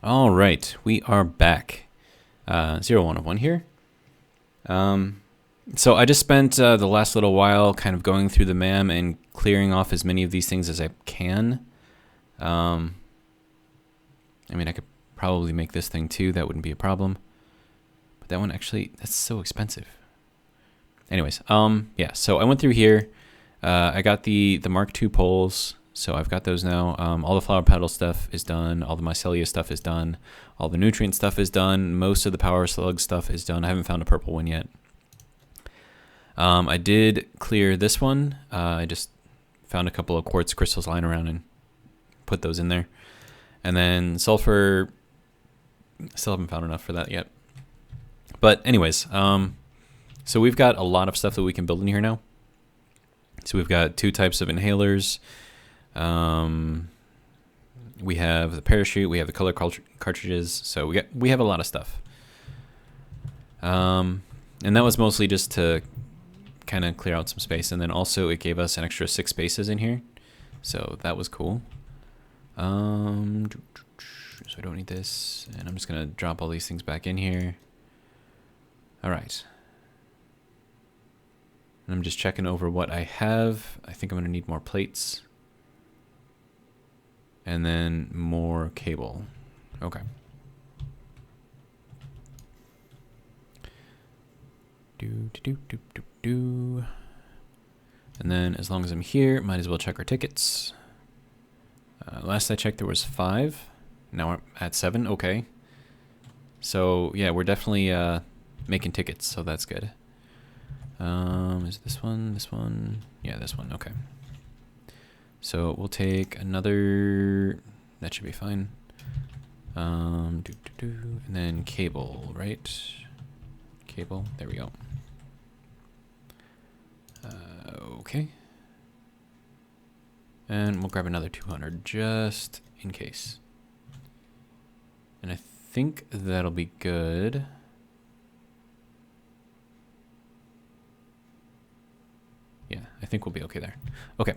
All right, we are back. 1 of 1 here. So I just spent the last little while kind of going through the MAM and clearing off as many of these things as I can. I mean, I could probably make this thing too. That wouldn't be a problem. But that one actually, that's so expensive. Anyways, yeah, so I went through here. I got the Mark II poles. So I've got those now. All the flower petal stuff is done. All the mycelia stuff is done. All the nutrient stuff is done. Most of the power slug stuff is done. I haven't found a purple one yet. I did clear this one. I just found a couple of quartz crystals lying around and put those in there. And then sulfur, still haven't found enough for that yet. But anyways, so we've got a lot of stuff that we can build in here now. So we've got 2 types of inhalers. We have the parachute, we have the color cartridges, so we have a lot of stuff. And that was mostly just to kind of clear out some space, and then also it gave us an extra 6 spaces in here, so that was cool. So I don't need this, and I'm just gonna drop all these things back in here. All right. And I'm just checking over what I have. I think I'm gonna need more plates. And then more cable. Okay. And then as long as I'm here, might as well check our tickets. Last I checked, there was 5. Now we're at 7. Okay. So yeah, we're definitely making tickets, so that's good. Is this one? This one? Yeah, this one. Okay. So we'll take another, that should be fine. And then cable, right? Cable, there we go. Okay. And we'll grab another 200 just in case. And I think that'll be good. Yeah, I think we'll be okay there. Okay.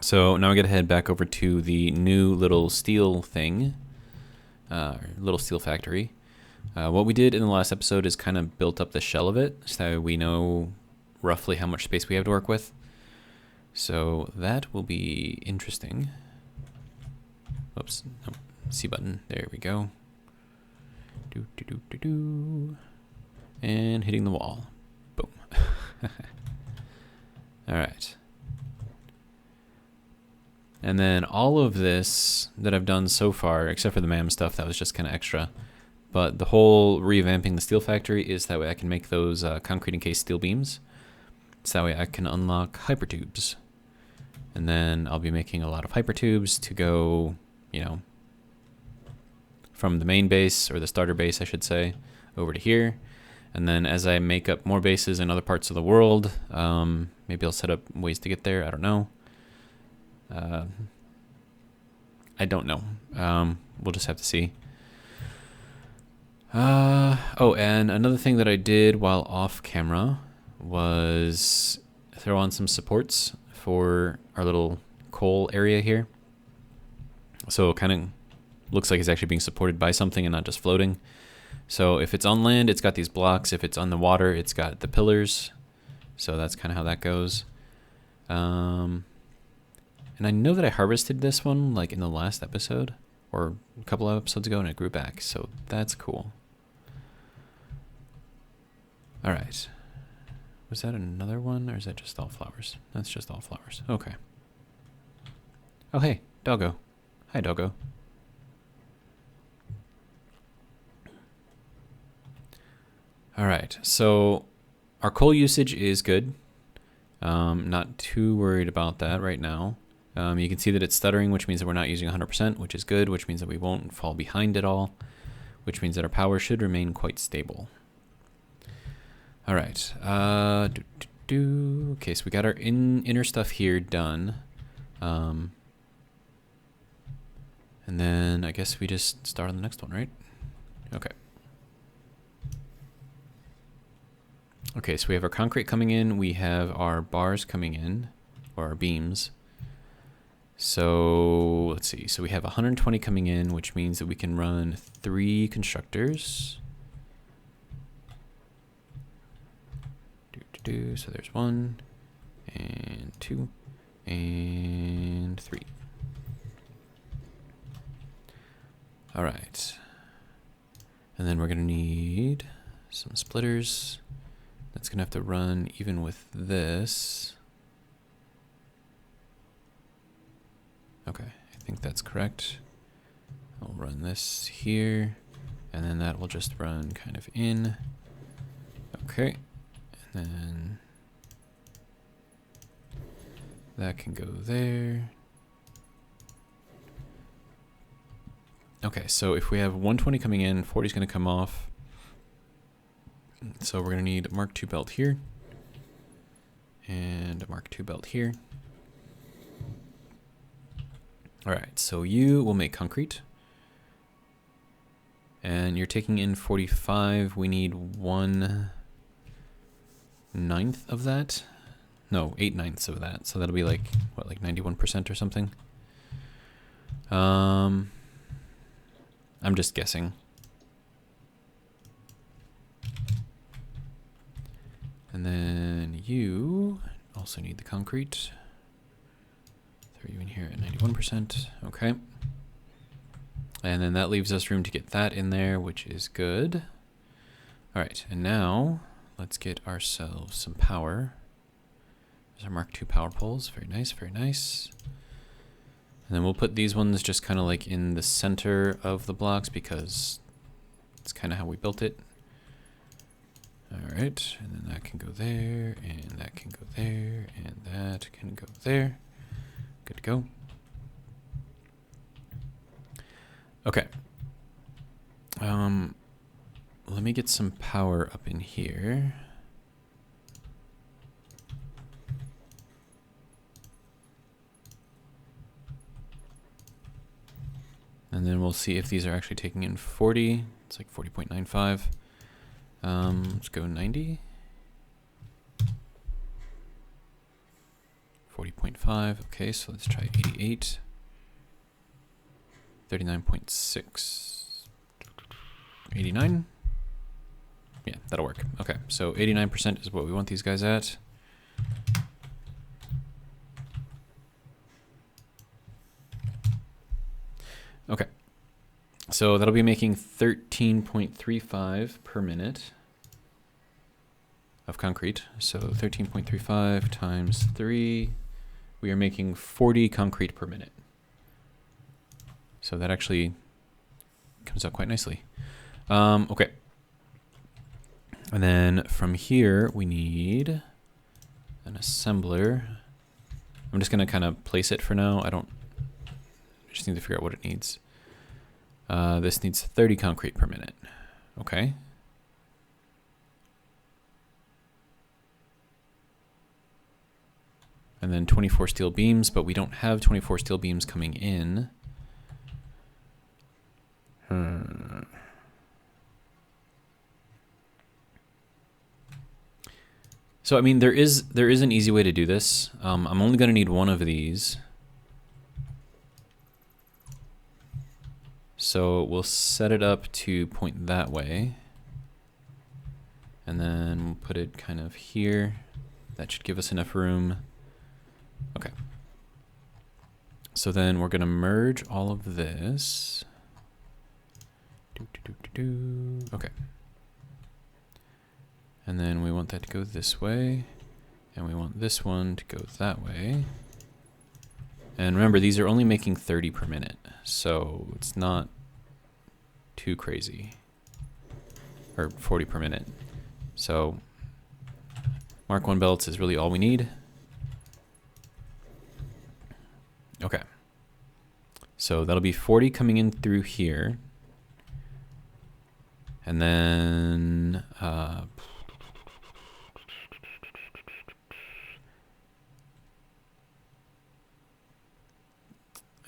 So now we gotta head back over to the new little steel thing, little steel factory. What we did in the last episode is kind of built up the shell of it so we know roughly how much space we have to work with. So that will be interesting. Oops, no, C button, there we go. And hitting the wall, boom. All right. And then all of this that I've done so far, except for the MAM stuff, that was just kind of extra. But the whole revamping the steel factory is that way I can make those concrete encased steel beams. So that way I can unlock hypertubes. And then I'll be making a lot of hypertubes to go, you know, from the main base, or the starter base I should say, over to here. And then as I make up more bases in other parts of the world, maybe I'll set up ways to get there, I don't know. I don't know. We'll just have to see. Oh, and another thing that I did while off camera was throw on some supports for our little coal area here. So it kind of looks like it's actually being supported by something and not just floating. So if it's on land, it's got these blocks. If it's on the water, it's got the pillars. So that's kind of how that goes. And I know that I harvested this one like in the last episode or a couple of episodes ago, and it grew back. So that's cool. All right. Was that another one, or is that just all flowers? That's just all flowers. Okay. Oh, hey, doggo. Hi, doggo. All right. So our coal usage is good. Not too worried about that right now. You can see that it's stuttering, which means that we're not using 100%, which is good, which means that we won't fall behind at all, which means that our power should remain quite stable. All right. Okay, so we got our inner stuff here done. And then I guess we just start on the next one, right? Okay. Okay, so we have our concrete coming in. We have our bars coming in, or our beams. So let's see. So we have 120 coming in, which means that we can run 3 constructors. So there's 1 and 2 and 3. All right. And then we're going to need some splitters. That's going to have to run even with this. Okay, I think that's correct. I'll run this here, and then that will just run kind of in. Okay, and then that can go there. Okay, so if we have 120 coming in, 40 is going to come off. So we're going to need a Mark II belt here, and a Mark II belt here. All right, so you will make concrete. And you're taking in 45. We need 1/9 of that. No, 8/9 of that. So that'll be like, what, like 91% or something? I'm just guessing. And then you also need the concrete. Throw you in here at 91%. Okay. And then that leaves us room to get that in there, which is good. All right, and now let's get ourselves some power. There's our Mark II power poles. Very nice, very nice. And then we'll put these ones just kind of like in the center of the blocks because it's kind of how we built it. All right, and then that can go there, and that can go there, and that can go there. Good to go. Okay. Let me get some power up in here. And then we'll see if these are actually taking in 40. It's like 40.95. Let's go 90. 40.5. Okay, so let's try 88. 39.6. 89. Yeah, that'll work. Okay, so 89% is what we want these guys at. Okay, so that'll be making 13.35 per minute of concrete. So 13.35 times 3, we are making 40 concrete per minute. So that actually comes out quite nicely. Okay. And then from here, we need an assembler. I'm just going to kind of place it for now. I just need to figure out what it needs. This needs 30 concrete per minute. Okay. And then 24 steel beams, but we don't have 24 steel beams coming in. So, I mean, there is an easy way to do this. I'm only going to need one of these. So we'll set it up to point that way. And then we'll put it kind of here. That should give us enough room. Okay. So then we're going to merge all of this. Okay. And then we want that to go this way. And we want this one to go that way. And remember, these are only making 30 per minute. So it's not too crazy. Or 40 per minute. So Mark I belts is really all we need. Okay. So that'll be 40 coming in through here. And then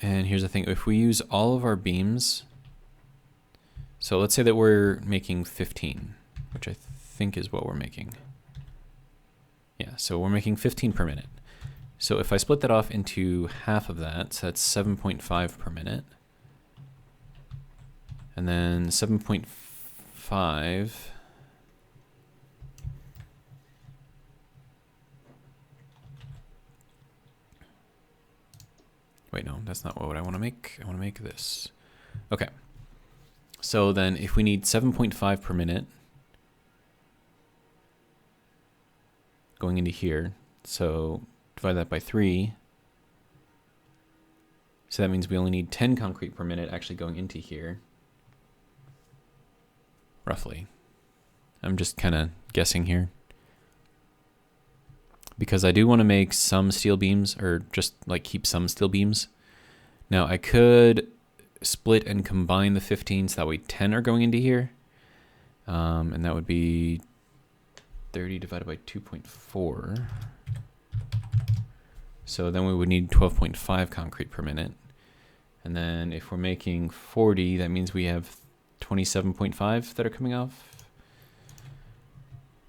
and here's the thing, if we use all of our beams, so let's say that we're making 15, which I think is what we're making. Yeah, so we're making 15 per minute. So if I split that off into half of that, so that's 7.5 per minute. And then 7.5. Wait, no, that's not what I want to make. I want to make this. Okay. So then if we need 7.5 per minute going into here, so divide that by 3. So that means we only need 10 concrete per minute actually going into here. Roughly. I'm just kind of guessing here. Because I do want to make some steel beams, or just like keep some steel beams. Now I could split and combine the 15 so that way 10 are going into here. And that would be 30 divided by 2.4. So then we would need 12.5 concrete per minute. And then if we're making 40, that means we have 27.5 that are coming off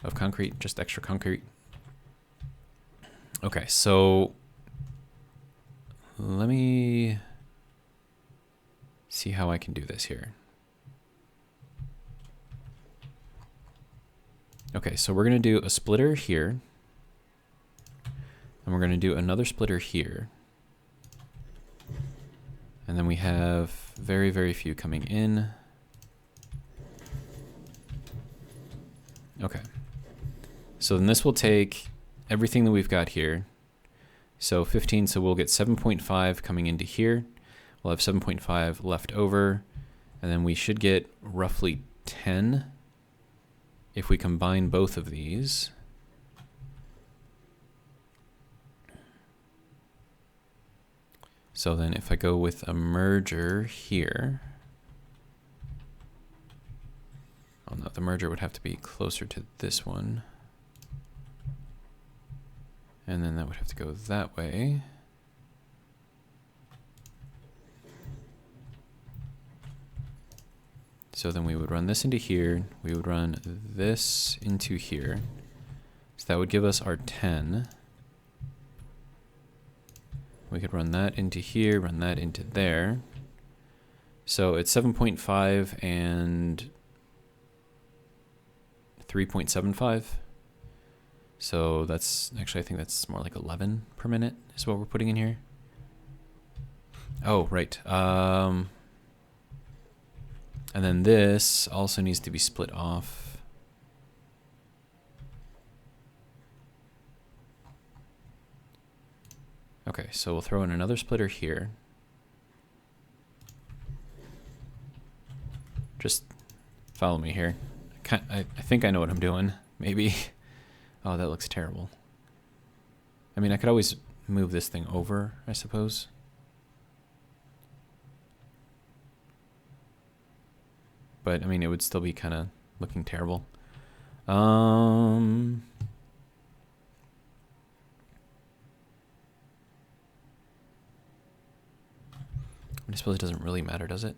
of concrete, just extra concrete. Okay, so let me see how I can do this here. Okay, so we're going to do a splitter here. And we're going to do another splitter here. And then we have very, very few coming in. Okay. So then this will take everything that we've got here. So 15, so we'll get 7.5 coming into here. We'll have 7.5 left over. And then we should get roughly 10 if we combine both of these. So then if I go with a merger here, oh no, the merger would have to be closer to this one. And then that would have to go that way. So then we would run this into here. We would run this into here. So that would give us our 10. We could run that into here, run that into there. So it's 7.5 and 3.75. So that's actually, I think that's more like 11 per minute is what we're putting in here. Oh, right. And then this also needs to be split off. Okay, so we'll throw in another splitter here. Just follow me here. I think I know what I'm doing, maybe. Oh, that looks terrible. I mean, I could always move this thing over, I suppose. But, I mean, it would still be kind of looking terrible. I suppose it doesn't really matter, does it?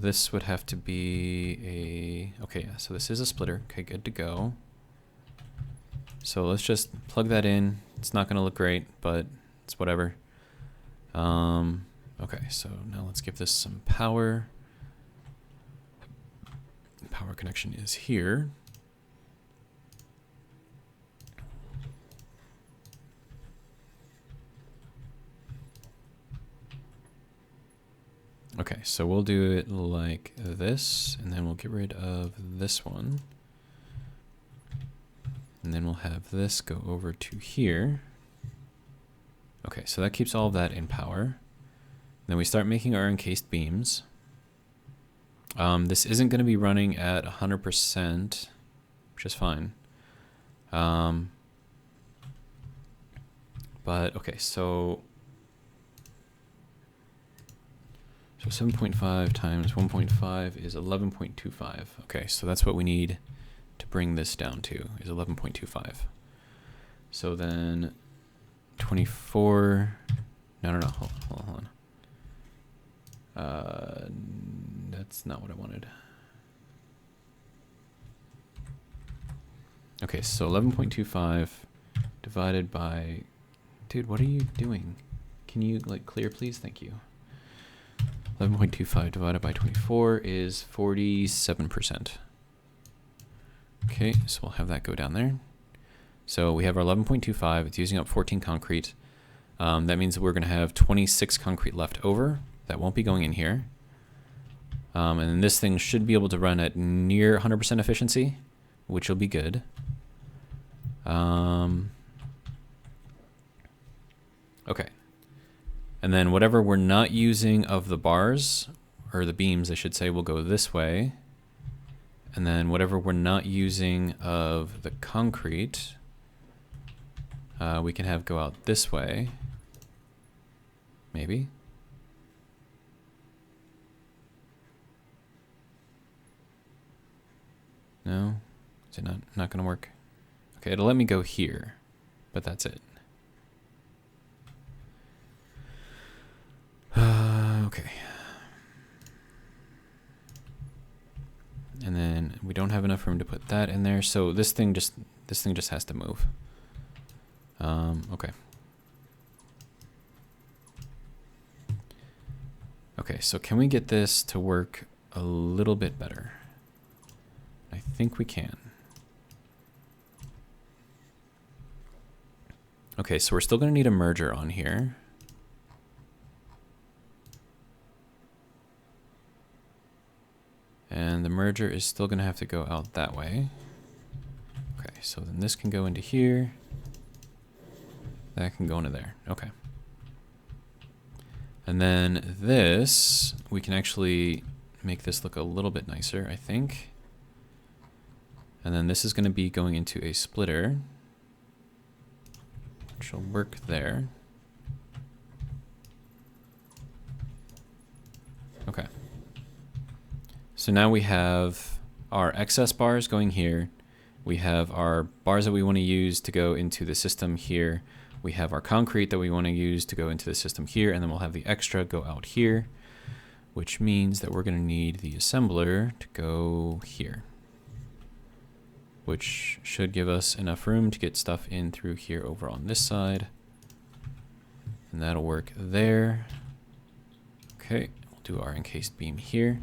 This would have to be a... Okay, yeah, so this is a splitter. Okay, good to go. So let's just plug that in. It's not going to look great, but it's whatever. Okay, so now let's give this some power. Power connection is here. Okay, so we'll do it like this, and then we'll get rid of this one. And then we'll have this go over to here. Okay, so that keeps all of that in power. Then we start making our encased beams. This isn't going to be running at 100%, which is fine. But, okay, so 7.5 times 1.5 is 11.25. Okay, so that's what we need to bring this down to, is 11.25. So then 24, no, hold on. That's not what I wanted. Okay, so 11.25 divided by... Dude, what are you doing? Can you, like, clear, please? Thank you. 11.25 divided by 24 is 47%. Okay, so we'll have that go down there. So we have our 11.25. It's using up 14 concrete. That means that we're going to have 26 concrete left over. That won't be going in here. And then this thing should be able to run at near 100% efficiency, which will be good. Okay. And then whatever we're not using of the bars, or the beams, I should say, will go this way. And then whatever we're not using of the concrete, we can have go out this way. Maybe. No? Is it not going to work? Okay, it'll let me go here, but that's it. Okay. And then we don't have enough room to put that in there, so this thing just has to move. Okay. Okay, so can we get this to work a little bit better? I think we can. Okay, so we're still going to need a merger on here. And the merger is still going to have to go out that way. Okay, so then this can go into here. That can go into there. Okay. And then this, we can actually make this look a little bit nicer, I think. And then this is going to be going into a splitter, which will work there. Okay. So now we have our excess bars going here. We have our bars that we want to use to go into the system here. We have our concrete that we want to use to go into the system here, and then we'll have the extra go out here, which means that we're going to need the assembler to go here, which should give us enough room to get stuff in through here over on this side. And that'll work there. Okay, we'll do our encased beam here.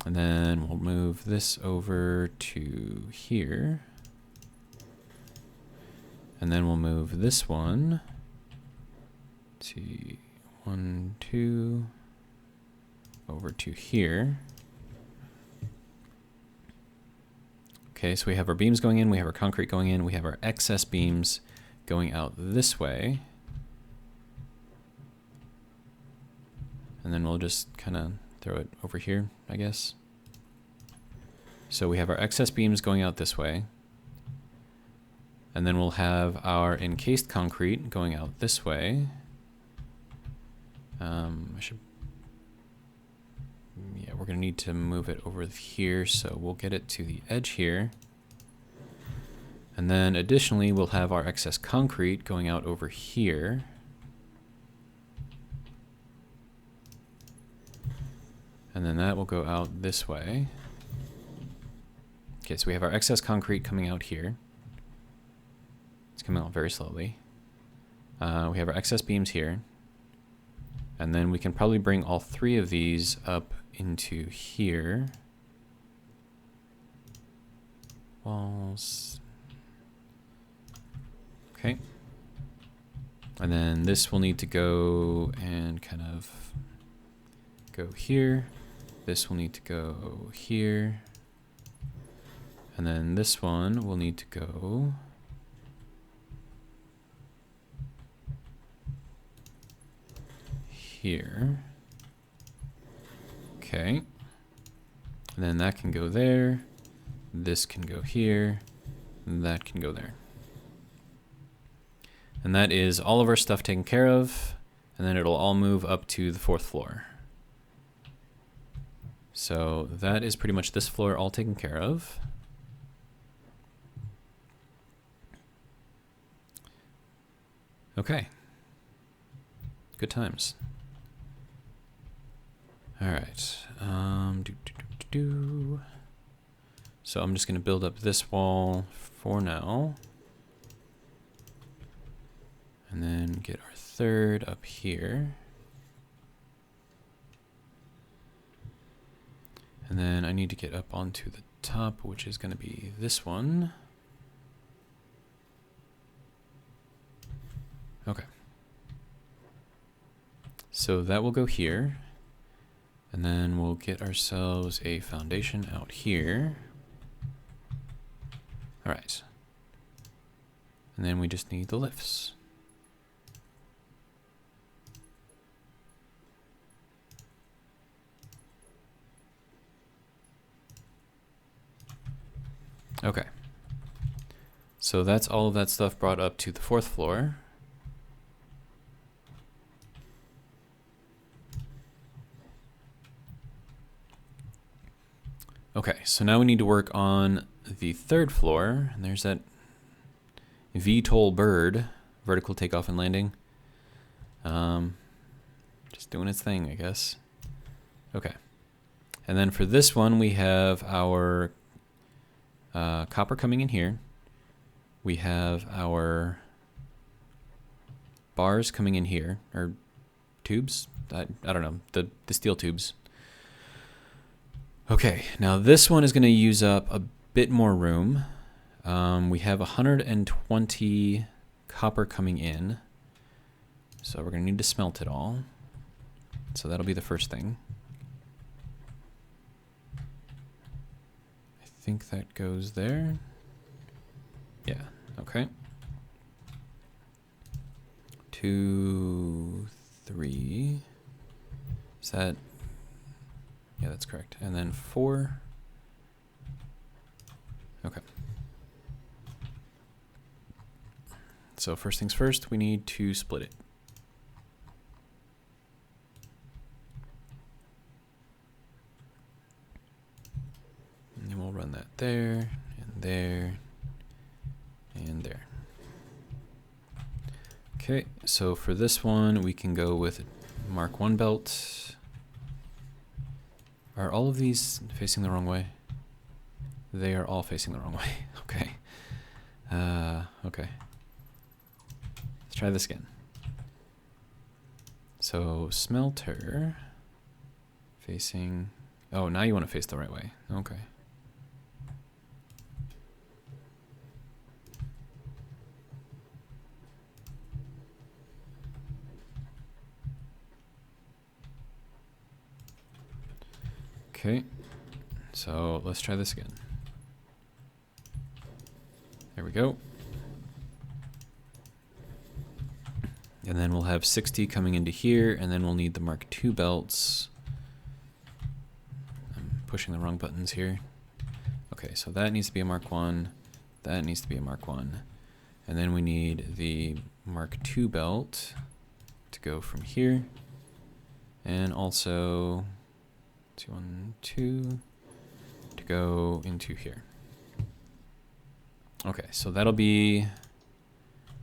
And then we'll move this over to here. And then we'll move this one to 1, 2 over to here. Okay, so we have our beams going in, we have our concrete going in, we have our excess beams going out this way. And then we'll just kind of throw it over here, I guess. So we have our excess beams going out this way. And then we'll have our encased concrete going out this way. Yeah, we're gonna need to move it over here, so we'll get it to the edge here. And then additionally, we'll have our excess concrete going out over here. And then that will go out this way. Okay, so we have our excess concrete coming out here. It's coming out very slowly. We have our excess beams here. And then we can probably bring all 3 of these up into here. Walls. Okay. And then this will need to go and kind of go here. This will need to go here. And then this one will need to go here. Okay. And then that can go there. This can go here. And that can go there. And that is all of our stuff taken care of. And then it'll all move up to the 4th floor. So that is pretty much this floor all taken care of. Okay. Good times. All right. So I'm just going to build up this wall for now. And then get our third up here. And then I need to get up onto the top, which is going to be this one. Okay. So that will go here. And then we'll get ourselves a foundation out here. All right. And then we just need the lifts. Okay. So that's all of that stuff brought up to the 4th floor. Okay, so now we need to work on the 3rd floor, and there's that VTOL bird, vertical takeoff and landing. Just doing its thing, I guess. Okay. And then for this one, we have our copper coming in here. We have our bars coming in here, or tubes? I don't know, the steel tubes. Okay, now this one is going to use up a bit more room. We have 120 copper coming in, so we're going to need to smelt it all. So that'll be the first thing. I think that goes there. Yeah, okay. 2, 3. Is that... Yeah, that's correct. And then 4. Okay. So first things first, we need to split it. And then we'll run that there, and there, and there. Okay, so for this one, we can go with Mark 1 belt. Are all of these facing the wrong way? They are all facing the wrong way. Okay. Okay. Let's try this again. So smelter facing... Oh, now you want to face the right way. Okay. Okay, so let's try this again. There we go. And then we'll have 60 coming into here, and then we'll need the Mark II belts. I'm pushing the wrong buttons here. Okay, so that needs to be a Mark I. That needs to be a Mark I. And then we need the Mark II belt to go from here. And also... 1, 2 to go into here. Okay, so that'll be,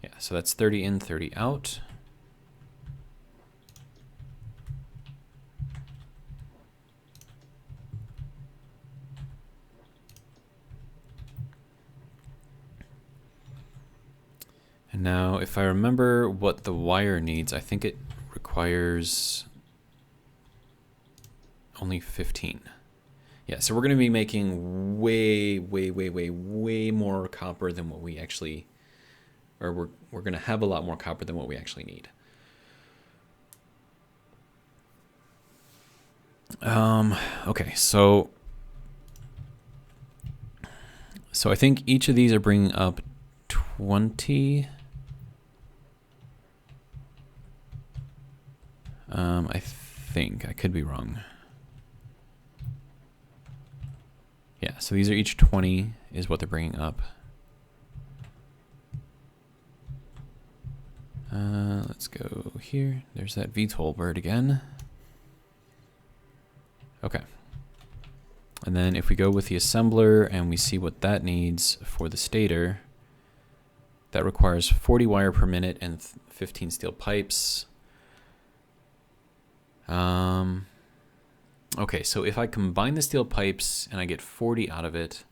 yeah, so that's 30 in, 30 out. And now if I remember what the wire needs, I think it requires only 15. Yeah, so we're going to be making way more copper than what we actually, or we're going to have a lot more copper than what we actually need. Okay, so I think each of these are bringing up 20. I think I could be wrong. Yeah, so these are each 20 is what they're bringing up. Let's go here. There's that VTOL bird again. Okay. And then if we go with the assembler and we see what that needs for the stator, that requires 40 wire per minute and 15 steel pipes. Okay, so if I combine the steel pipes and I get 40 out of it,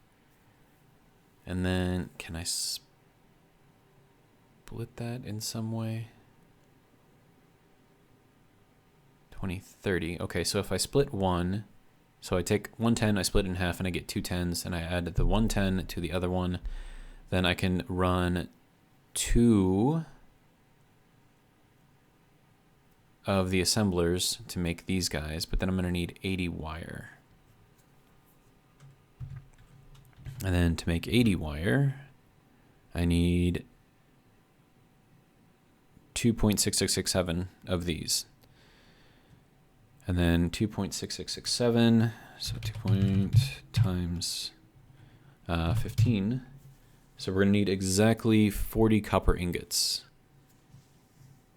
and then can I split split that in some way? 20, 30. Okay, so if I split 1, so I take 110, I split it in half, and I get 2 10s, and I add the 110 to the other one, then I can run 2 of the assemblers to make these guys, but then I'm going to need 80 wire. And then to make 80 wire, I need 2.6667 of these. And then 2.6667, so 2 times 15. So we're going to need exactly 40 copper ingots.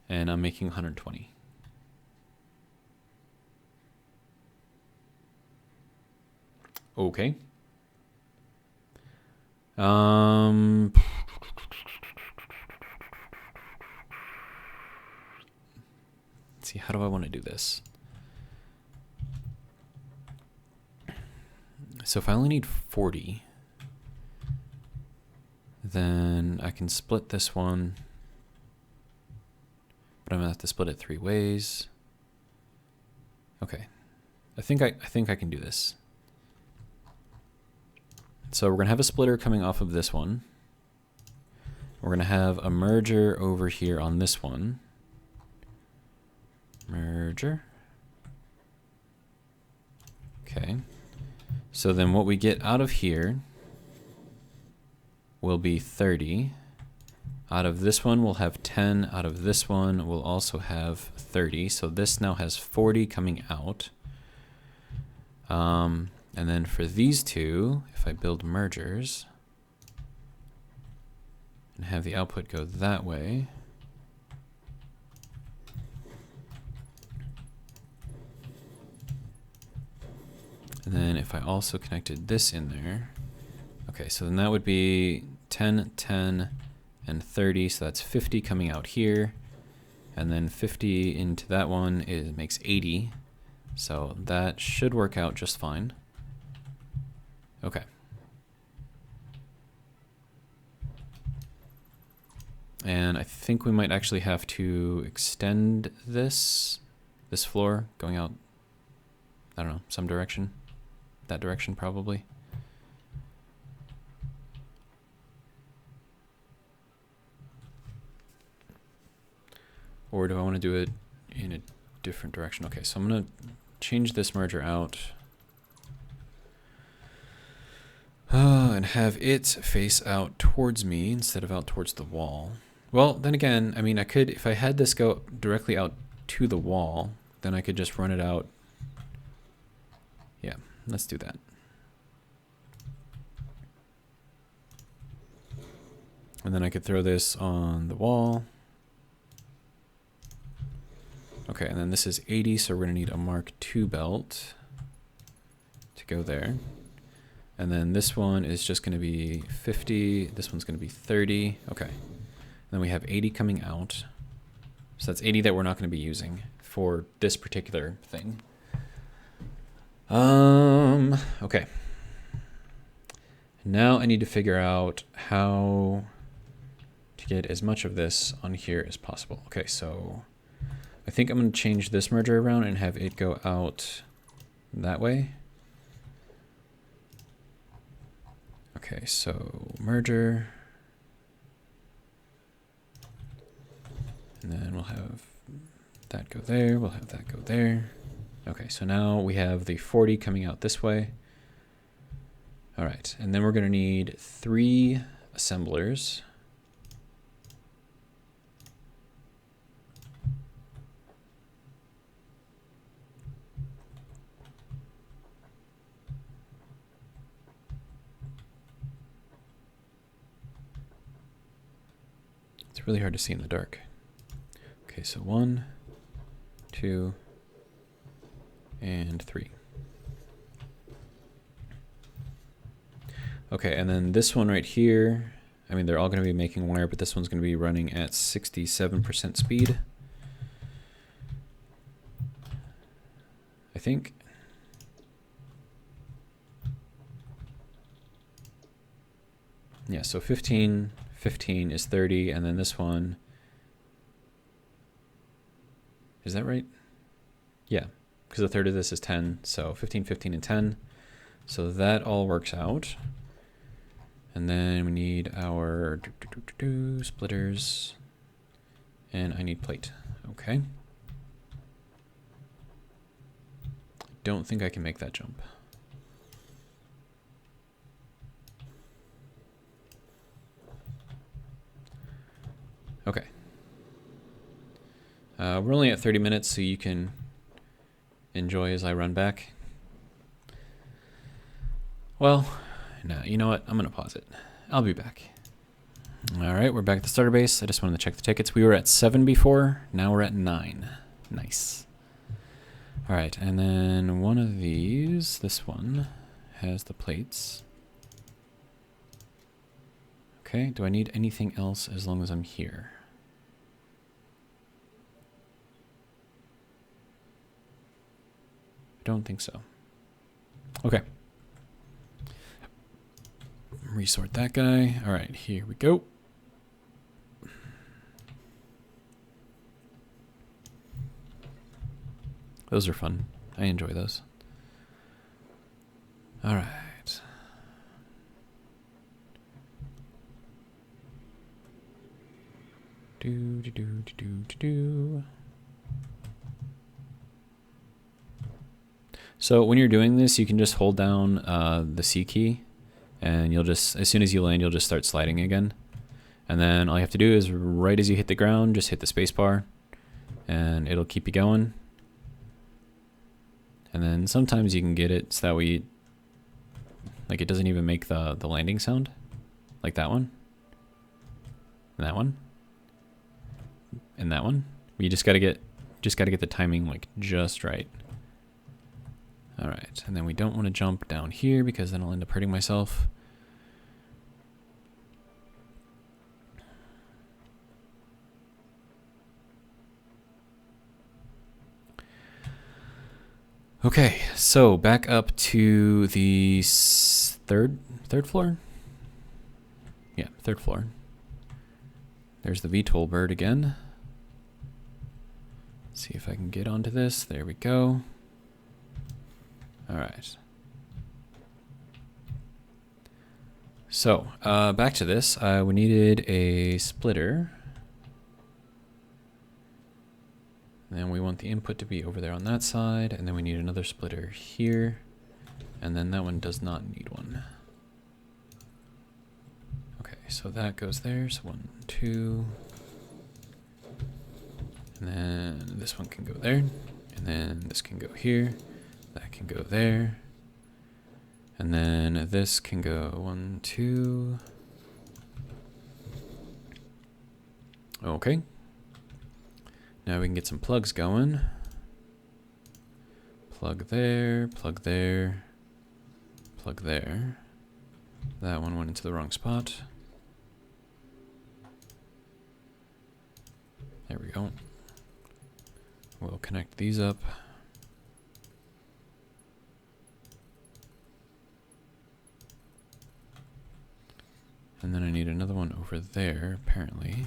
And I'm making 120. Okay. Let's see, how do I want to do this? So if I only need 40, then I can split this one, but I'm gonna have to split it 3 ways. Okay, I think I can do this. So we're gonna have a splitter coming off of this one. We're gonna have a merger over here on this one. Merger. Okay. So then what we get out of here will be 30. Out of this one, we'll have 10. Out of this one, we'll also have 30. So this now has 40 coming out. And then for these two, if I build mergers and have the output go that way, and then if I also connected this in there, okay, so then that would be 10, 10, and 30, so that's 50 coming out here, and then 50 into that one, it makes 80, so that should work out just fine. Okay. And I think we might actually have to extend this floor going out, I don't know, some direction. That direction probably. Or do I want to do it in a different direction? Okay, so I'm going to change this merger out. And have it face out towards me instead of out towards the wall. Well, then again, I mean, I could, if I had this go directly out to the wall, then I could just run it out. Yeah, let's do that. And then I could throw this on the wall. Okay, and then this is 80, so we're going to need a Mark II belt to go there. And then this one is just going to be 50. This one's going to be 30. Okay. And then we have 80 coming out. So that's 80 that we're not going to be using for this particular thing. Okay. Now I need to figure out how to get as much of this on here as possible. Okay, so I think I'm going to change this merger around and have it go out that way. Okay, so merger. And then we'll have that go there, we'll have that go there. Okay, so now we have the 40 coming out this way. All right, and then we're going to need 3 assemblers. It's really hard to see in the dark. Okay, so 1, 2, and 3. Okay, and then this one right here, I mean, they're all going to be making wire, but this one's going to be running at 67% speed, I think. Yeah, so 15, 15 is 30, and then this one, is that right? Yeah, because a third of this is 10, so 15, 15, and 10. So that all works out. And then we need our splitters, and I need plate. Okay. Don't think I can make that jump. Okay. We're only at 30 minutes, so you can enjoy as I run back. Well, no, you know what? I'm going to pause it. I'll be back. All right, we're back at the starter base. I just wanted to check the tickets. We were at 7 before. Now we're at 9. Nice. All right, and then one of these, this one, has the plates. Okay, do I need anything else as long as I'm here? I don't think so. Okay. Resort that guy. All right, here we go. Those are fun. I enjoy those. All right. So when you're doing this, you can just hold down the C key, and you'll just, as soon as you land, you'll just start sliding again. And then all you have to do is right as you hit the ground, just hit the space bar, and it'll keep you going. And then sometimes you can get it so that way, like, it doesn't even make the landing sound, like that one, and that one, and that one. You just gotta get the timing like just right. All right, and then we don't want to jump down here because then I'll end up hurting myself. Okay, so back up to the third floor? Yeah, third floor. There's the VTOL bird again. Let's see if I can get onto this. There we go. All right. So, back to this. We needed a splitter. And then we want the input to be over there on that side, and then we need another splitter here, and then that one does not need one. Okay, so that goes there, so 1, 2, and then this one can go there, and then this can go here, that can go there, and then this can go 1, 2. Okay. Now we can get some plugs going. Plug there, plug there, plug there. That one went into the wrong spot. There we go. We'll connect these up. And then I need another one over there, apparently.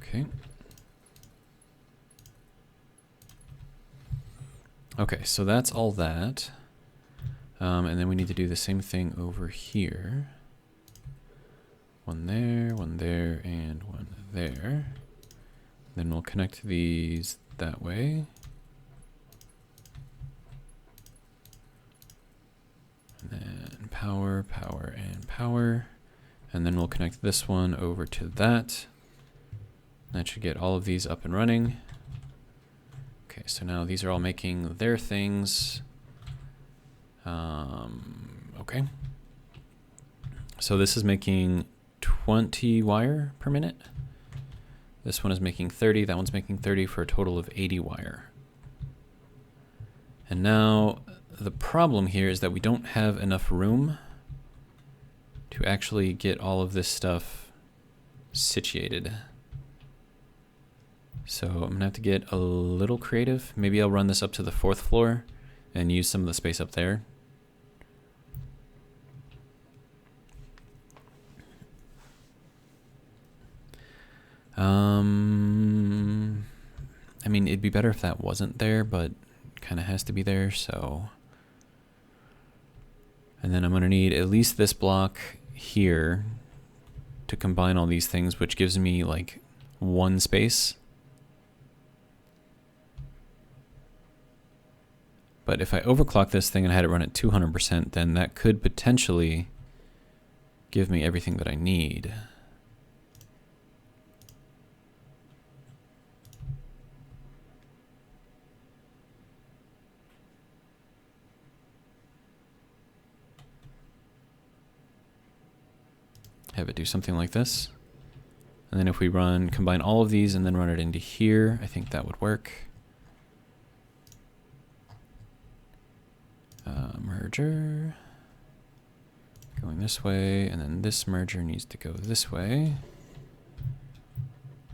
Okay. Okay, so that's all that. And then we need to do the same thing over here. One there, and one there. Then we'll connect these that way. And then power, power, and power. And then we'll connect this one over to that. That should get all of these up and running. Okay, so now these are all making their things. Okay. So this is making 20 wire per minute. This one is making 30, that one's making 30 for a total of 80 wire. And now the problem here is that we don't have enough room to actually get all of this stuff situated. So I'm gonna have to get a little creative. Maybe I'll run this up to the 4th floor and use some of the space up there. I mean, it'd be better if that wasn't there, but kind of has to be there, so. And then I'm going to need at least this block here to combine all these things, which gives me like one space. But if I overclock this thing and had it run at 200%, then that could potentially give me everything that I need. Have it do something like this. And then if we combine all of these and then run it into here, I think that would work. Merger. Going this way, and then this merger needs to go this way.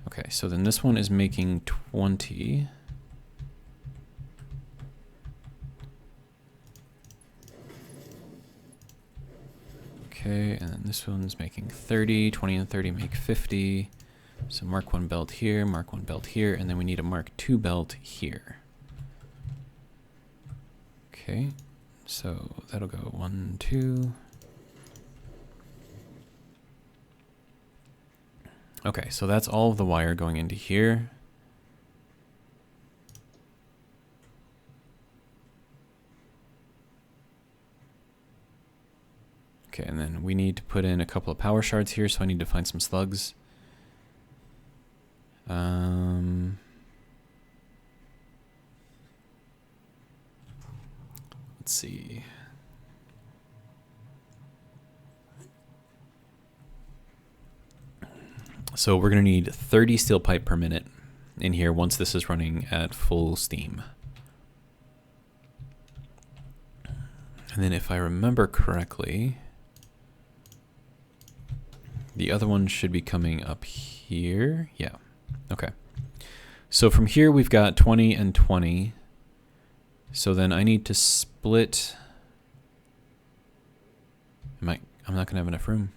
Okay, so then this one is making 20. Okay, and then this one's making 30. 20 and 30 make 50. So mark 1 belt here, mark 1 belt here, and then we need a mark 2 belt here. Okay, so that'll go 1, 2. Okay, so that's all of the wire going into here. Okay, and then we need to put in a couple of power shards here, so I need to find some slugs. Let's see. So we're going to need 30 steel pipe per minute in here once this is running at full steam. And then if I remember correctly, the other one should be coming up here. Yeah. Okay. So from here we've got 20 and 20. So then I need to split. I'm not going to have enough room.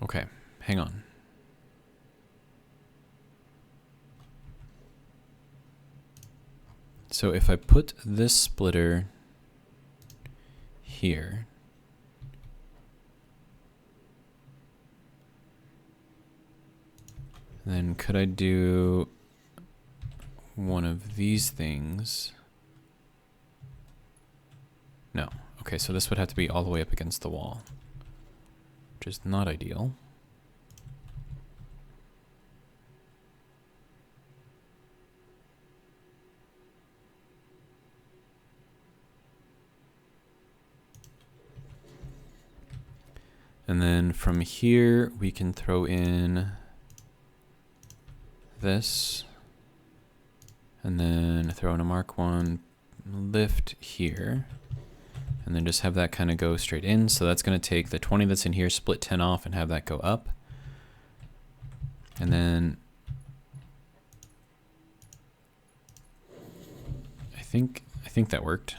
Okay, hang on. So if I put this splitter here, then could I do one of these things? No. Okay, so this would have to be all the way up against the wall, which is not ideal. And then from here, we can throw in this, and then throw in a Mark 1 lift here, and then just have that kind of go straight in. So that's going to take the 20 that's in here, split 10 off, and have that go up. And then I think that worked.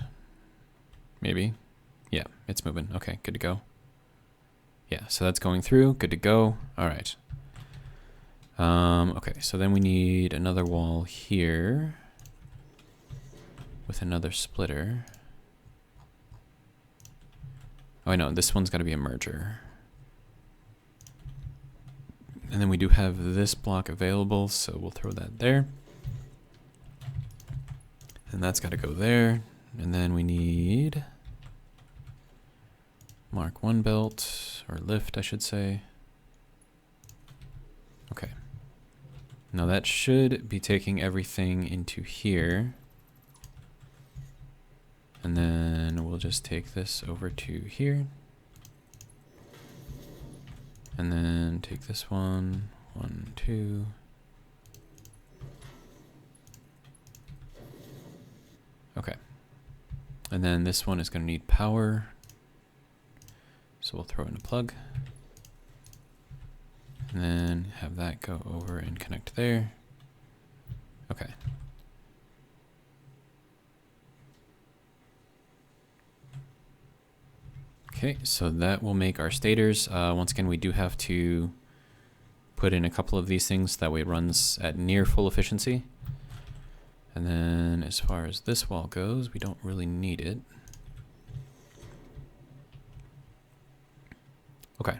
Maybe. Yeah, it's moving. Okay, good to go. Yeah, so that's going through. Good to go. All right. Okay, so then we need another wall here with another splitter. Oh, I know, this one's got to be a merger. And then we do have this block available, so we'll throw that there. And that's got to go there. And then we need Mark 1 belt, or lift, I should say. Okay. Now that should be taking everything into here. And then we'll just take this over to here. And then take this one, 1, 2. Okay. And then this one is going to need power. So we'll throw in a plug. And then have that go over and connect there. Okay. Okay, so that will make our stators. Once again, we do have to put in a couple of these things, that way it runs at near full efficiency. And then as far as this wall goes, we don't really need it. Okay.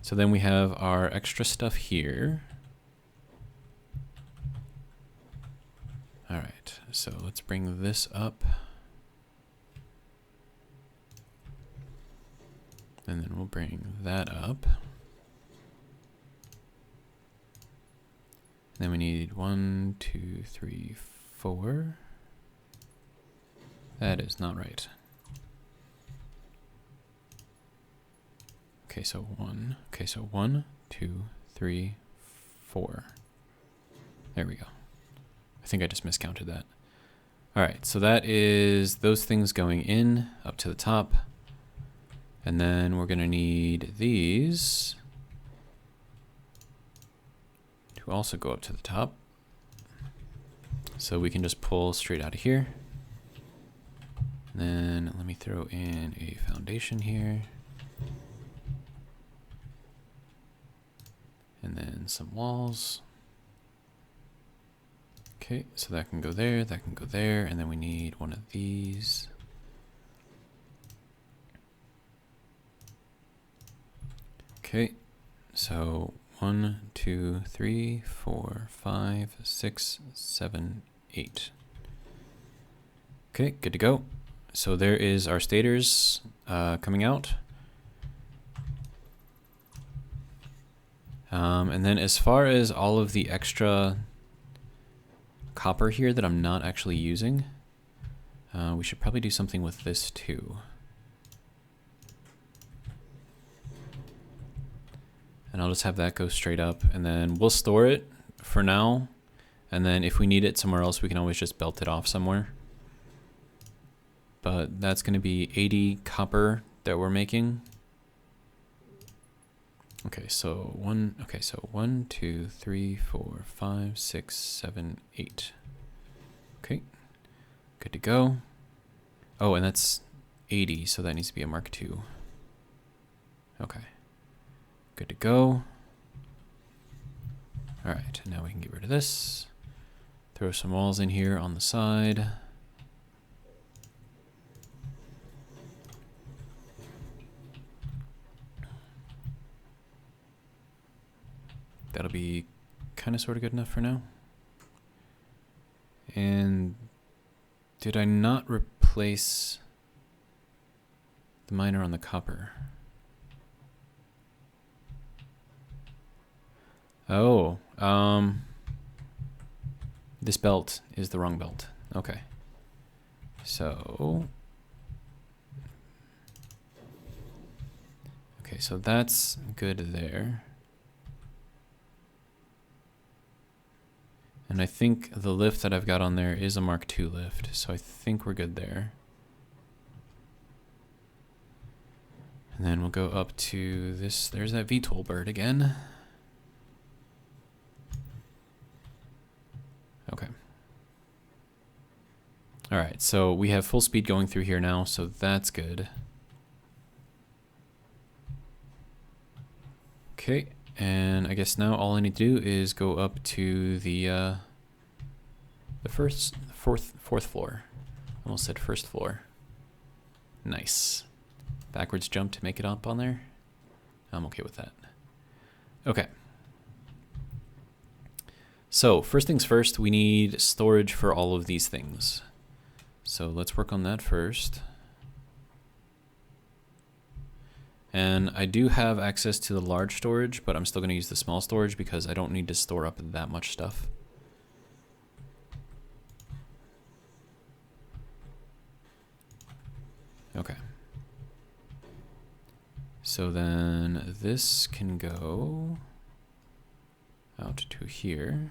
So then we have our extra stuff here. All right, so let's bring this up. And then we'll bring that up. Then we need 1, 2, 3, 4. That is not right. Okay, so 1. Okay, so 1, 2, 3, 4. There we go. I think I just miscounted that. All right, so that is those things going in up to the top. And then we're gonna need these to also go up to the top. So we can just pull straight out of here. And then let me throw in a foundation here. And then some walls. Okay, so that can go there, that can go there, and then we need one of these. Okay, so 1, 2, 3, 4, 5, 6, 7, 8. Okay, good to go. So there is our stators coming out. And then as far as all of the extra copper here that I'm not actually using, we should probably do something with this too. And I'll just have that go straight up, and then we'll store it for now. And then if we need it somewhere else, we can always just belt it off somewhere. But that's going to be 80 copper that we're making. Okay, so 1, 2, 3, 4, 5, 6, 7, 8. Okay, good to go. Oh, and that's 80, so that needs to be a Mark II. Okay. Good to go. All right, now we can get rid of this. Throw some walls in here on the side. That'll be kind of sort of good enough for now. And did I not replace the miner on the copper? Oh, this belt is the wrong belt. Okay. So, okay, so that's good there. And I think the lift that I've got on there is a Mark II lift, so I think we're good there. And then we'll go up to this, there's that VTOL bird again. Okay. All right, so we have full speed going through here now, so that's good. Okay, and I guess now all I need to do is go up to the fourth floor. Almost said first floor. Nice. Backwards jump to make it up on there. I'm okay with that. Okay. So first things first, we need storage for all of these things. So let's work on that first. And I do have access to the large storage, but I'm still going to use the small storage because I don't need to store up that much stuff. Okay. So then this can go out to here.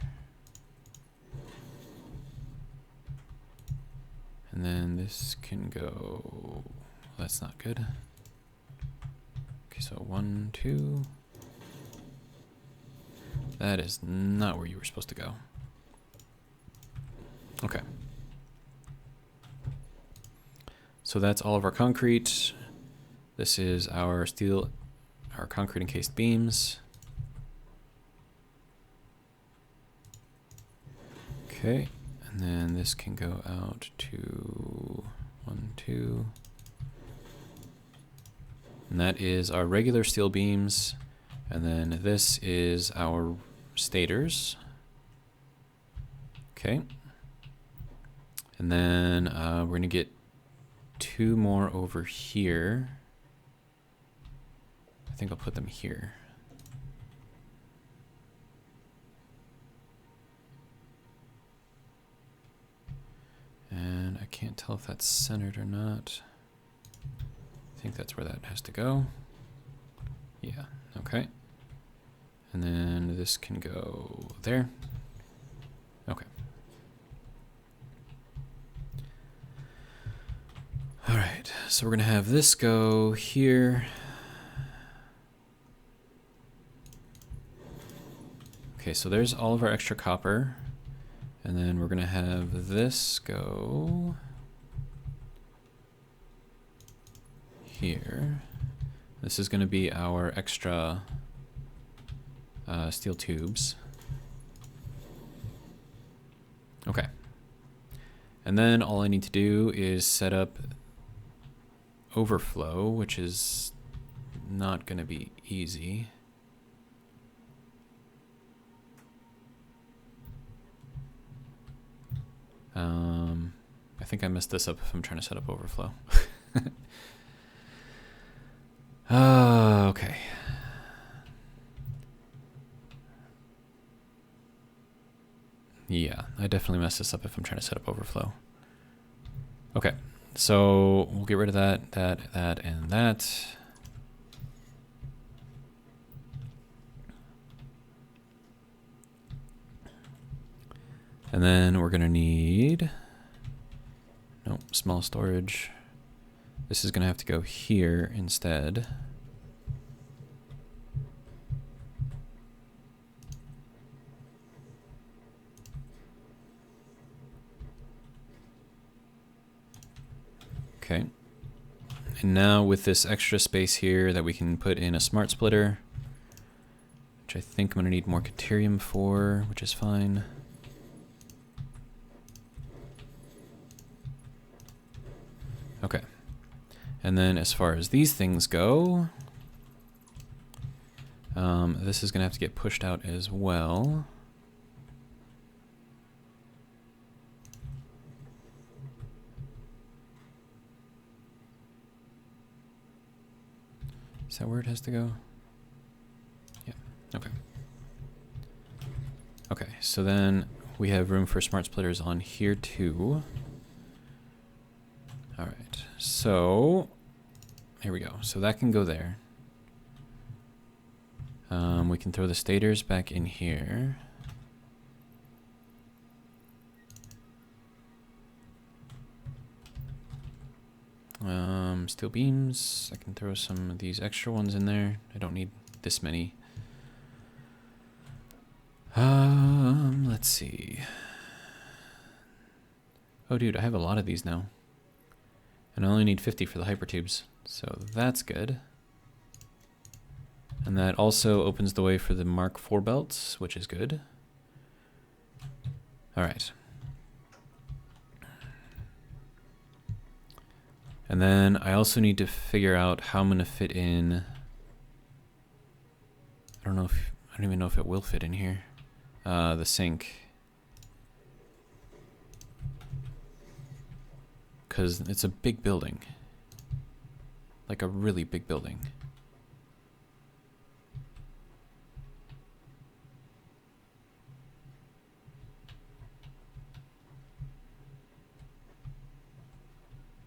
And then this can go, that's not good. Okay, so 1, 2. That is not where you were supposed to go. Okay. So that's all of our concrete. This is our steel, our concrete encased beams. Okay, and then this can go out to 1, 2. And that is our regular steel beams. And then this is our stators. Okay. And then we're going to get 2 more over here. I think I'll put them here. And I can't tell if that's centered or not. I think that's where that has to go. Yeah, okay. And then this can go there. Okay. All right, so we're gonna have this go here. Okay, so there's all of our extra copper. And then we're gonna have this go here. This is gonna be our extra steel tubes. Okay. And then all I need to do is set up overflow, which is not gonna be easy. I think I messed this up if I'm trying to set up overflow. Okay. Yeah, I definitely messed this up if I'm trying to set up overflow. Okay, so we'll get rid of that, and that. And then we're gonna need, nope, small storage. This is gonna have to go here instead. Okay. And now with this extra space here that we can put in a smart splitter, which I think I'm gonna need more Caterium for, which is fine. Okay. And then as far as these things go, this is gonna have to get pushed out as well. Is that where it has to go? Yeah, okay. Okay, so then we have room for smart splitters on here too. All right, so here we go. So that can go there. We can throw the stators back in here. Steel beams. I can throw some of these extra ones in there. I don't need this many. Let's see. Oh, dude, I have a lot of these now. And I only need 50 for the hypertubes, so that's good. And that also opens the way for the Mark IV belts, which is good. All right. And then I also need to figure out how I'm gonna fit in. I don't even know if it will fit in here. The sink. Because it's a big building. Like a really big building.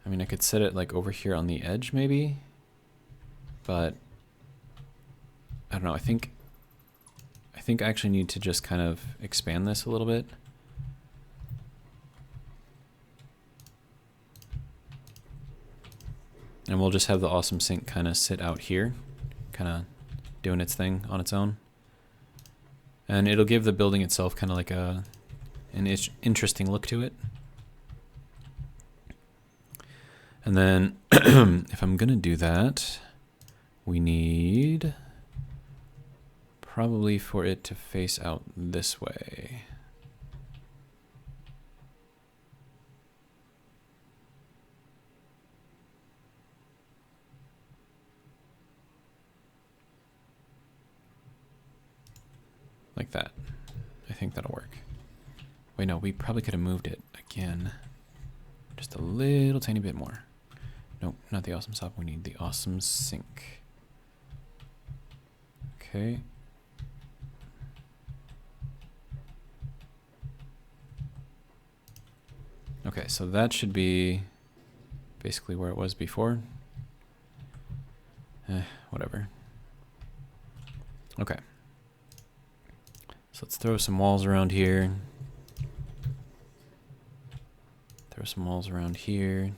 I mean, I could set it like over here on the edge maybe, but I don't know. I think I actually need to just kind of expand this a little bit. And we'll just have the awesome sink kind of sit out here, kind of doing its thing on its own. And it'll give the building itself kind of like an interesting look to it. And then if I'm going to do that, we need probably for it to face out this way. Like that. I think that'll work. Wait, no, we probably could have moved it again. Just a little tiny bit more. Nope, not the awesome stop. We need the awesome sink. Okay. Okay, so that should be basically where it was before. Whatever. Okay. So let's throw some walls around here. Throw some walls around here.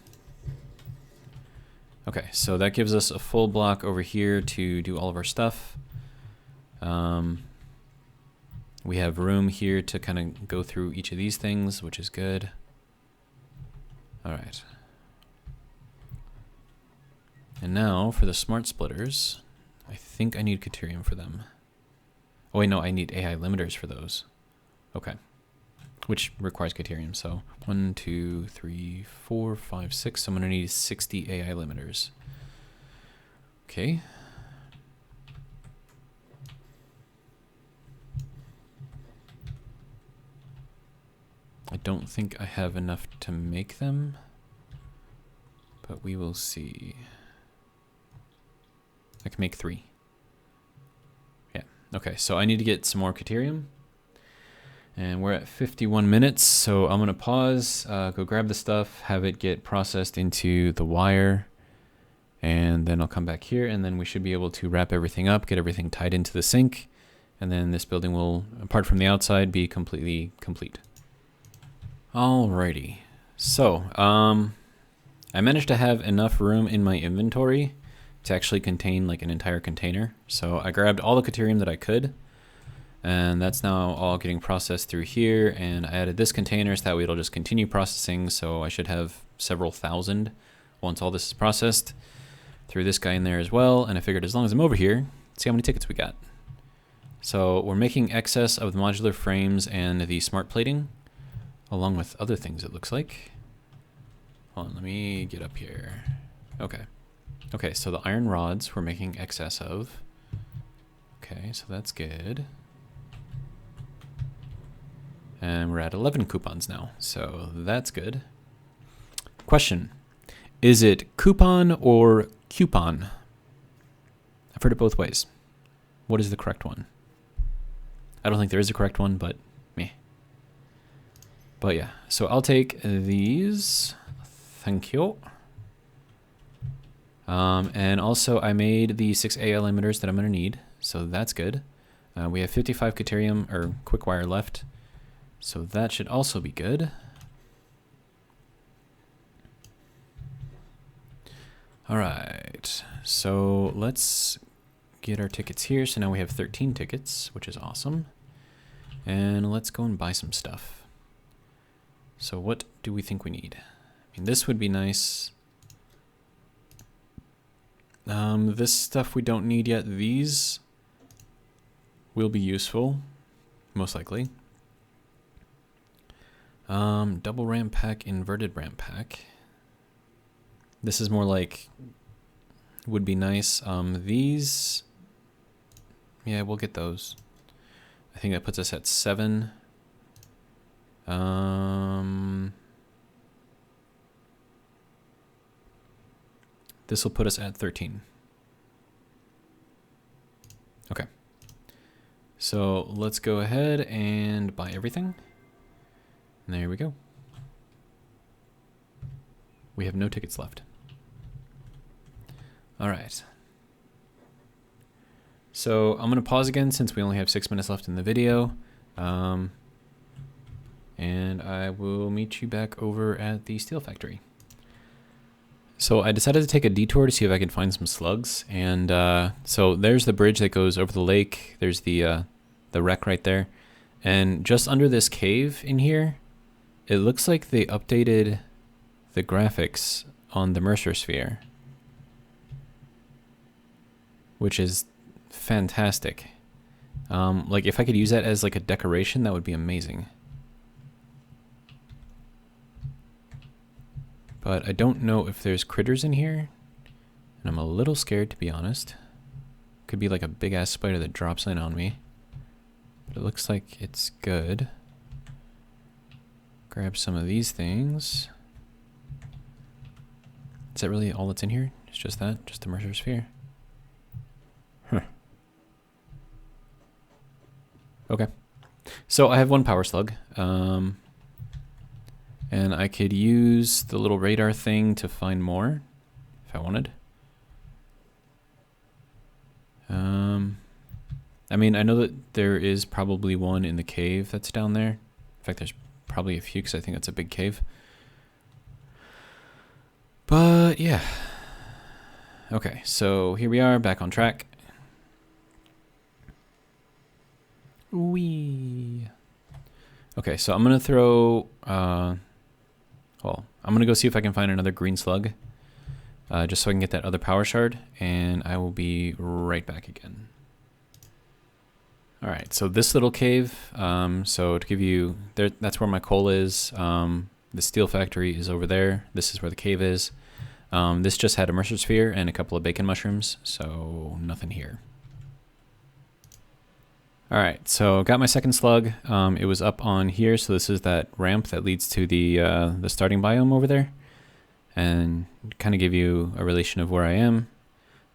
Okay, so that gives us a full block over here to do all of our stuff. We have room here to kind of go through each of these things, which is good. All right. And now for the smart splitters, I think I need Caterium for them. Oh wait, no, I need AI limiters for those. Okay. Which requires Caterium, so 1, 2, 3, 4, 5, 6. So I'm gonna need 60 AI limiters. Okay. I don't think I have enough to make them, but we will see. I can make 3. Yeah, okay, so I need to get some more Caterium. And we're at 51 minutes, so I'm gonna pause, go grab the stuff, have it get processed into the wire, and then I'll come back here, and then we should be able to wrap everything up, get everything tied into the sink, and then this building will, apart from the outside, be completely complete. Alrighty, so I managed to have enough room in my inventory to actually contain like an entire container. So I grabbed all the Caterium that I could, and that's now all getting processed through here, and I added this container so that way it'll just continue processing, so I should have several thousand once all this is processed. Threw this guy in there as well, and I figured as long as I'm over here, see how many tickets we got. So we're making excess of the modular frames and the smart plating, along with other things it looks like. Hold on, let me get up here. Okay. Okay, so the iron rods we're making excess of. Okay, so that's good. And we're at 11 coupons now, so that's good. Question, is it coupon or coupon? I've heard it both ways. What is the correct one? I don't think there is a correct one, but meh. But yeah, so I'll take these. Thank you. And also I made the 6 AL emitters that I'm gonna need, so that's good. We have 55 Caterium or quick wire left, so that should also be good. All right, so let's get our tickets here. So now we have 13 tickets, which is awesome. And let's go and buy some stuff. So what do we think we need? I mean, this would be nice. This stuff we don't need yet. These will be useful, most likely. Double ramp pack, inverted ramp pack. This is more like, would be nice. These, yeah, we'll get those. I think that puts us at 7. This will put us at 13. Okay. So let's go ahead and buy everything. And there we go. We have no tickets left. All right. So I'm going to pause again since we only have 6 minutes left in the video. And I will meet you back over at the steel factory. So I decided to take a detour to see if I could find some slugs. And so there's the bridge that goes over the lake. There's the wreck right there. And just under this cave in here, it looks like they updated the graphics on the Mercer sphere, which is fantastic. Like if I could use that as like a decoration, that would be amazing. But I don't know if there's critters in here, and I'm a little scared, to be honest. Could be like a big ass spider that drops in on me. But it looks like it's good. Grab some of these things. Is that really all that's in here? It's just that? Just the Mercer sphere? Huh. Okay. So I have one power slug. And I could use the little radar thing to find more if I wanted. I mean, I know that there is probably one in the cave that's down there. In fact, there's probably a few because I think it's a big cave. But yeah. Okay, so here we are, back on track. Whee. Okay, so I'm gonna throw. Well, I'm gonna go see if I can find another green slug, just so I can get that other power shard, and I will be right back again. All right, so this little cave. So to give you, that's where my coal is. The steel factory is over there. This is where the cave is. This just had a Mercer sphere and a couple of bacon mushrooms, so nothing here. All right, so got my second slug. It was up on here, so this is that ramp that leads to the starting biome over there, and kind of give you a relation of where I am.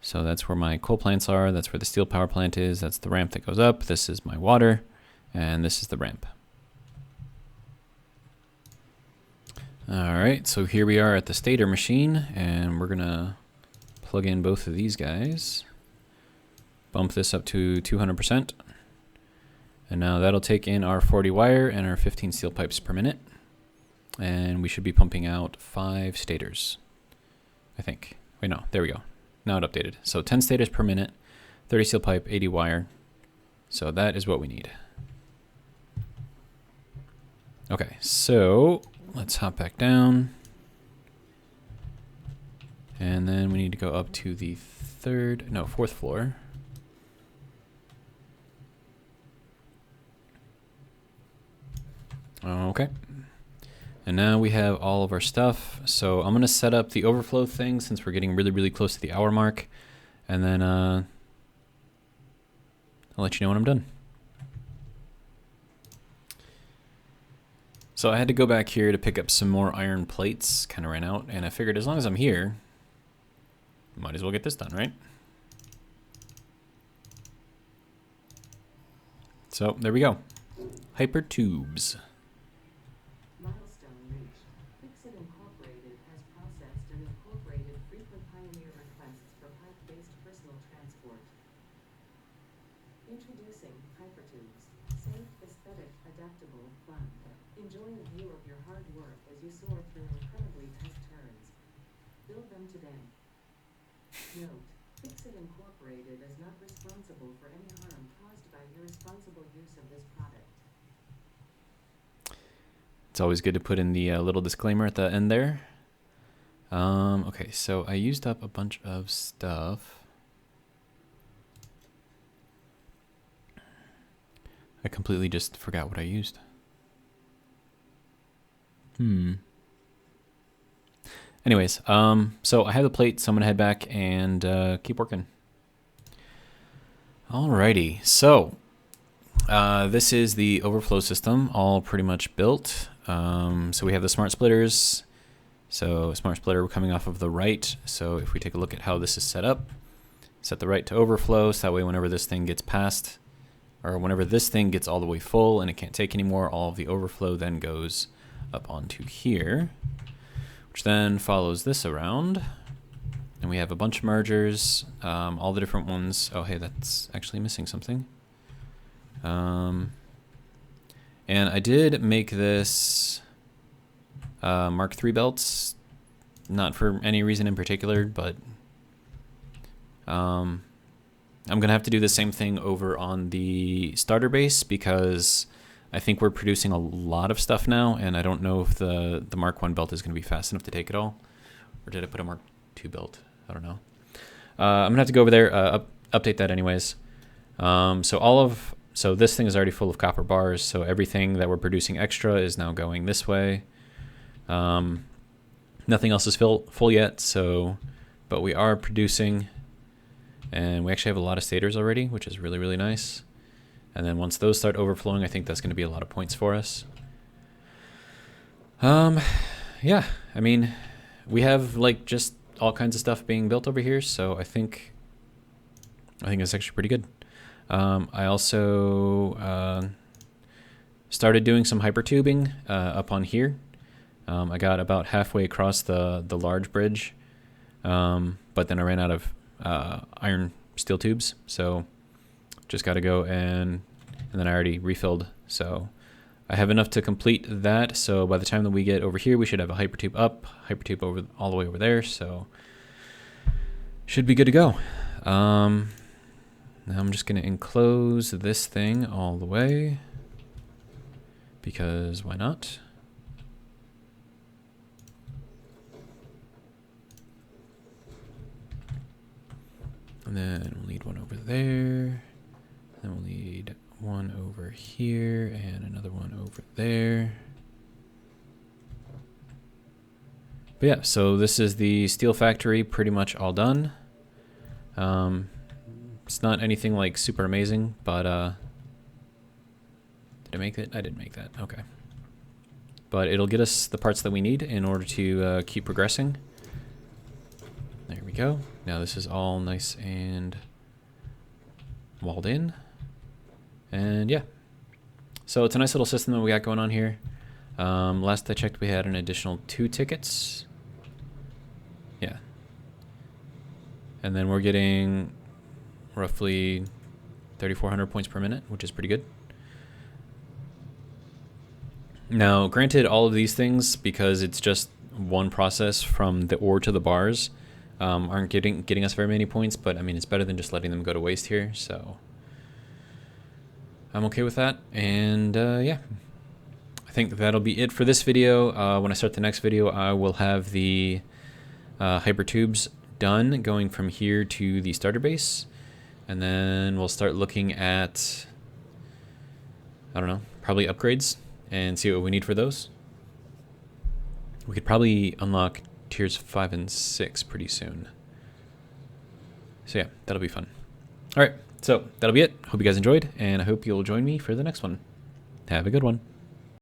So that's where my coal plants are. That's where the steel power plant is. That's the ramp that goes up. This is my water, and this is the ramp. All right, so here we are at the stator machine, and we're gonna plug in both of these guys. Bump this up to 200%. And now that'll take in our 40 wire and our 15 steel pipes per minute. And we should be pumping out 5 stators, I think. Wait, no, there we go. Now it updated. So 10 stators per minute, 30 steel pipe, 80 wire. So that is what we need. Okay, so let's hop back down. And then we need to go up to the fourth floor. Okay. And now we have all of our stuff. So I'm going to set up the overflow thing since we're getting really, really close to the hour mark. And then I'll let you know when I'm done. So I had to go back here to pick up some more iron plates. Kind of ran out. And I figured as long as I'm here, might as well get this done, right? So there we go. Hyper tubes. Introducing hypertubes. Safe, aesthetic, adaptable, fun. Enjoy the view of your hard work as you soar through incredibly tough turns. Build them today. Note, Fixit Incorporated is not responsible for any harm caused by irresponsible use of this product. It's always good to put in the little disclaimer at the end there. Okay, so I used up a bunch of stuff. I completely just forgot what I used. Anyways, so I have the plate, so I'm gonna head back and keep working. Alrighty, so this is the overflow system, all pretty much built. So we have the smart splitters. So smart splitter coming off of the right. So if we take a look at how this is set up, set the right to overflow, so that way whenever this thing gets past, or whenever this thing gets all the way full and it can't take anymore, all of the overflow then goes up onto here, which then follows this around. And we have a bunch of mergers, all the different ones. Oh, hey, that's actually missing something. And I did make this Mark III belts, not for any reason in particular, but I'm gonna have to do the same thing over on the starter base because I think we're producing a lot of stuff now, and I don't know if the Mark I belt is gonna be fast enough to take it all. Or did I put a Mark II build? I don't know. I'm gonna have to go over there, update that anyways. So this thing is already full of copper bars, so everything that we're producing extra is now going this way. Nothing else is full yet, but we are producing, and we actually have a lot of stators already, which is really, really nice. And then once those start overflowing, I think that's going to be a lot of points for us. Yeah, I mean, we have like just all kinds of stuff being built over here, so I think it's actually pretty good. I also started doing some hypertubing up on here. I got about halfway across the large bridge, but then I ran out of iron steel tubes, so just got to go and then I already refilled, so I have enough to complete that. So by the time that we get over here, we should have a hypertube up, hypertube over all the way over there, so should be good to go. Now I'm just going to enclose this thing all the way, because why not? And then we'll need one over there. Then we'll need one over here and another one over there. But yeah, so this is the steel factory pretty much all done. It's not anything like super amazing, but did I make it? I didn't make that. Okay. But it'll get us the parts that we need in order to keep progressing. There we go. Now this is all nice and walled in. And yeah. So it's a nice little system that we got going on here. Last I checked, we had an additional 2 tickets. Yeah. And then we're getting roughly 3,400 points per minute, which is pretty good. Now, granted, all of these things, because it's just one process from the ore to the bars, aren't getting us very many points, but I mean, it's better than just letting them go to waste here, so I'm okay with that. And yeah, I think that'll be it for this video. When I start the next video, I will have the hypertubes done going from here to the starter base, and then we'll start looking at, I don't know, probably upgrades and see what we need for those. We could probably unlock tiers 5 and 6 pretty soon. So yeah, that'll be fun. All right, so that'll be it. Hope you guys enjoyed, and I hope you'll join me for the next one. Have a good one.